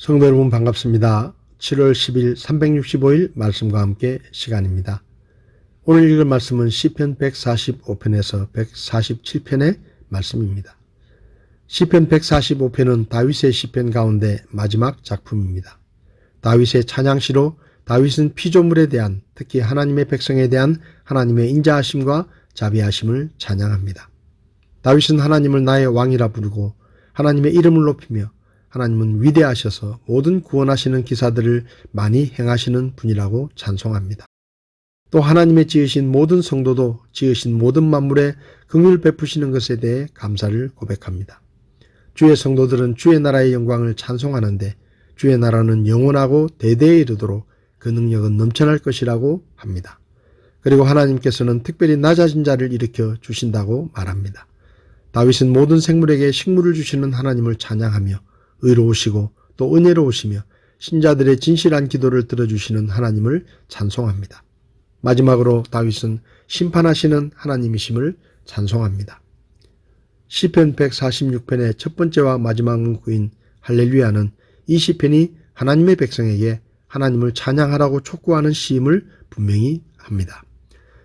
성도 여러분 반갑습니다. 7월 10일 365일 말씀과 함께 시간입니다. 오늘 읽을 말씀은 시편 145편에서 147편의 말씀입니다. 시편 145편은 다윗의 시편 가운데 마지막 작품입니다. 다윗의 찬양시로 다윗은 피조물에 대한, 특히 하나님의 백성에 대한 하나님의 인자하심과 자비하심을 찬양합니다. 다윗은 하나님을 나의 왕이라 부르고 하나님의 이름을 높이며 하나님은 위대하셔서 모든 구원하시는 기사들을 많이 행하시는 분이라고 찬송합니다. 또 하나님의 지으신 모든 성도도 지으신 모든 만물에 긍휼 베푸시는 것에 대해 감사를 고백합니다. 주의 성도들은 주의 나라의 영광을 찬송하는데 주의 나라는 영원하고 대대에 이르도록 그 능력은 넘쳐날 것이라고 합니다. 그리고 하나님께서는 특별히 낮아진 자를 일으켜 주신다고 말합니다. 다윗은 모든 생물에게 식물을 주시는 하나님을 찬양하며 의로우시고 또 은혜로우시며 신자들의 진실한 기도를 들어주시는 하나님을 찬송합니다. 마지막으로 다윗은 심판하시는 하나님이심을 찬송합니다. 시편 146편의 첫 번째와 마지막 문구인 할렐루야는 이 시편이 하나님의 백성에게 하나님을 찬양하라고 촉구하는 시임을 분명히 합니다.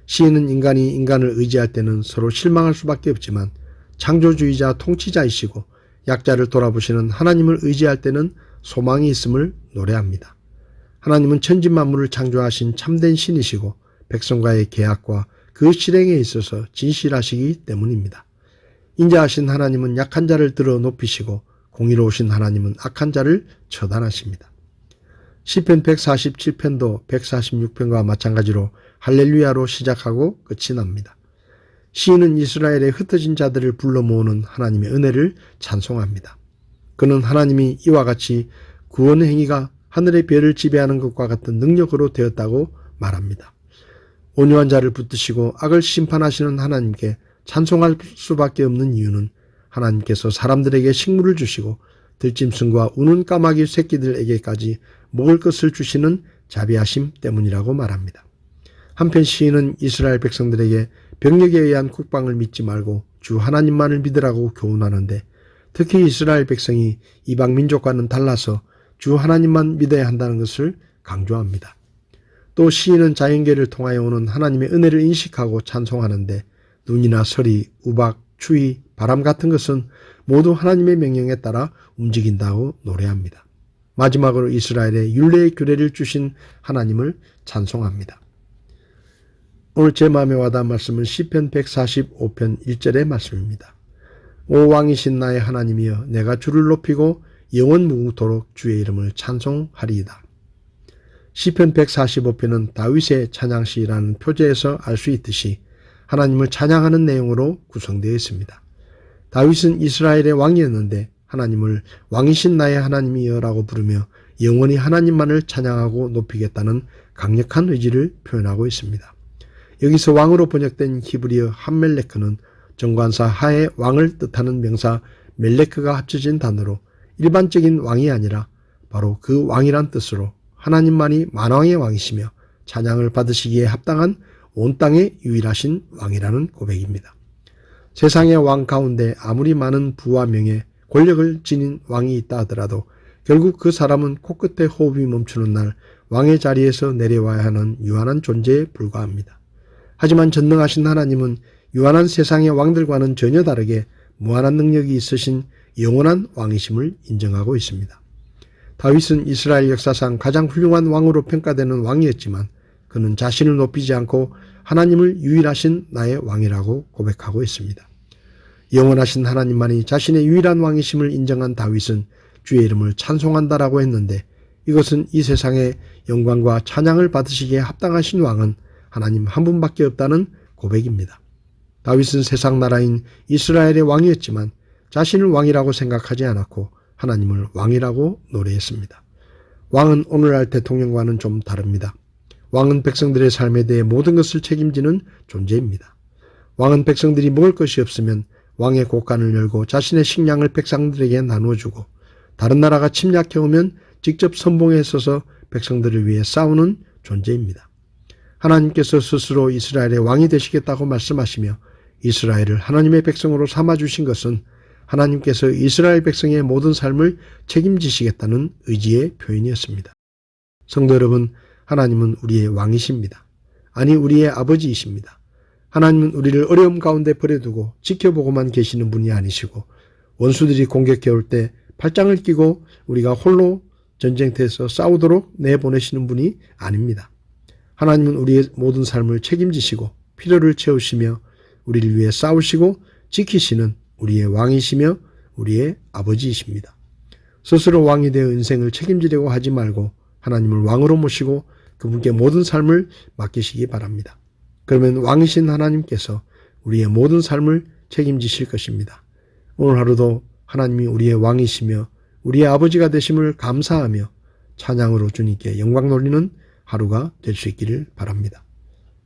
시인은 인간이 인간을 의지할 때는 서로 실망할 수밖에 없지만 창조주의자 통치자이시고 약자를 돌아보시는 하나님을 의지할 때는 소망이 있음을 노래합니다. 하나님은 천지만물을 창조하신 참된 신이시고 백성과의 계약과 그 실행에 있어서 진실하시기 때문입니다. 인자하신 하나님은 약한 자를 들어 높이시고 공의로우신 하나님은 악한 자를 처단하십니다. 시편 147편도 146편과 마찬가지로 할렐루야로 시작하고 끝이 납니다. 시인은 이스라엘의 흩어진 자들을 불러 모으는 하나님의 은혜를 찬송합니다. 그는 하나님이 이와 같이 구원 행위가 하늘의 별을 지배하는 것과 같은 능력으로 되었다고 말합니다. 온유한 자를 붙드시고 악을 심판하시는 하나님께 찬송할 수밖에 없는 이유는 하나님께서 사람들에게 식물을 주시고 들짐승과 우는 까마귀 새끼들에게까지 먹을 것을 주시는 자비하심 때문이라고 말합니다. 한편 시인은 이스라엘 백성들에게 병력에 의한 국방을 믿지 말고 주 하나님만을 믿으라고 교훈하는데 특히 이스라엘 백성이 이방 민족과는 달라서 주 하나님만 믿어야 한다는 것을 강조합니다. 또 시인은 자연계를 통하여 오는 하나님의 은혜를 인식하고 찬송하는데 눈이나 서리, 우박, 추위, 바람 같은 것은 모두 하나님의 명령에 따라 움직인다고 노래합니다. 마지막으로 이스라엘의 율례의 규례를 주신 하나님을 찬송합니다. 오늘 제 마음에 와닿은 말씀은 시편 145편 1절의 말씀입니다. 오 왕이신 나의 하나님이여 내가 주를 높이고 영원 무궁토록 주의 이름을 찬송하리이다. 시편 145편은 다윗의 찬양시라는 표제에서 알 수 있듯이 하나님을 찬양하는 내용으로 구성되어 있습니다. 다윗은 이스라엘의 왕이었는데 하나님을 왕이신 나의 하나님이여라고 부르며 영원히 하나님만을 찬양하고 높이겠다는 강력한 의지를 표현하고 있습니다. 여기서 왕으로 번역된 히브리어 함멜레크는 정관사 하의 왕을 뜻하는 명사 멜레크가 합쳐진 단어로 일반적인 왕이 아니라 바로 그 왕이란 뜻으로 하나님만이 만왕의 왕이시며 찬양을 받으시기에 합당한 온 땅의 유일하신 왕이라는 고백입니다. 세상의 왕 가운데 아무리 많은 부와 명예, 권력을 지닌 왕이 있다 하더라도 결국 그 사람은 코끝에 호흡이 멈추는 날 왕의 자리에서 내려와야 하는 유한한 존재에 불과합니다. 하지만 전능하신 하나님은 유한한 세상의 왕들과는 전혀 다르게 무한한 능력이 있으신 영원한 왕이심을 인정하고 있습니다. 다윗은 이스라엘 역사상 가장 훌륭한 왕으로 평가되는 왕이었지만 그는 자신을 높이지 않고 하나님을 유일하신 나의 왕이라고 고백하고 있습니다. 영원하신 하나님만이 자신의 유일한 왕이심을 인정한 다윗은 주의 이름을 찬송한다라고 했는데 이것은 이 세상의 영광과 찬양을 받으시기에 합당하신 왕은 하나님 한 분밖에 없다는 고백입니다. 다윗은 세상 나라인 이스라엘의 왕이었지만 자신을 왕이라고 생각하지 않았고 하나님을 왕이라고 노래했습니다. 왕은 오늘날 대통령과는 좀 다릅니다. 왕은 백성들의 삶에 대해 모든 것을 책임지는 존재입니다. 왕은 백성들이 먹을 것이 없으면 왕의 곳간을 열고 자신의 식량을 백성들에게 나누어주고 다른 나라가 침략해오면 직접 선봉에 서서 백성들을 위해 싸우는 존재입니다. 하나님께서 스스로 이스라엘의 왕이 되시겠다고 말씀하시며 이스라엘을 하나님의 백성으로 삼아주신 것은 하나님께서 이스라엘 백성의 모든 삶을 책임지시겠다는 의지의 표현이었습니다. 성도 여러분, 하나님은 우리의 왕이십니다. 아니, 우리의 아버지이십니다. 하나님은 우리를 어려움 가운데 버려두고 지켜보고만 계시는 분이 아니시고 원수들이 공격해올 때 팔짱을 끼고 우리가 홀로 전쟁터에서 싸우도록 내보내시는 분이 아닙니다. 하나님은 우리의 모든 삶을 책임지시고 필요를 채우시며 우리를 위해 싸우시고 지키시는 우리의 왕이시며 우리의 아버지이십니다. 스스로 왕이 되어 인생을 책임지려고 하지 말고 하나님을 왕으로 모시고 그분께 모든 삶을 맡기시기 바랍니다. 그러면 왕이신 하나님께서 우리의 모든 삶을 책임지실 것입니다. 오늘 하루도 하나님이 우리의 왕이시며 우리의 아버지가 되심을 감사하며 찬양으로 주님께 영광 돌리는 하루가 될 수 있기를 바랍니다.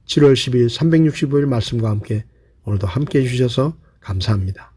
7월 10일 365일 말씀과 함께 오늘도 함께 해주셔서 감사합니다.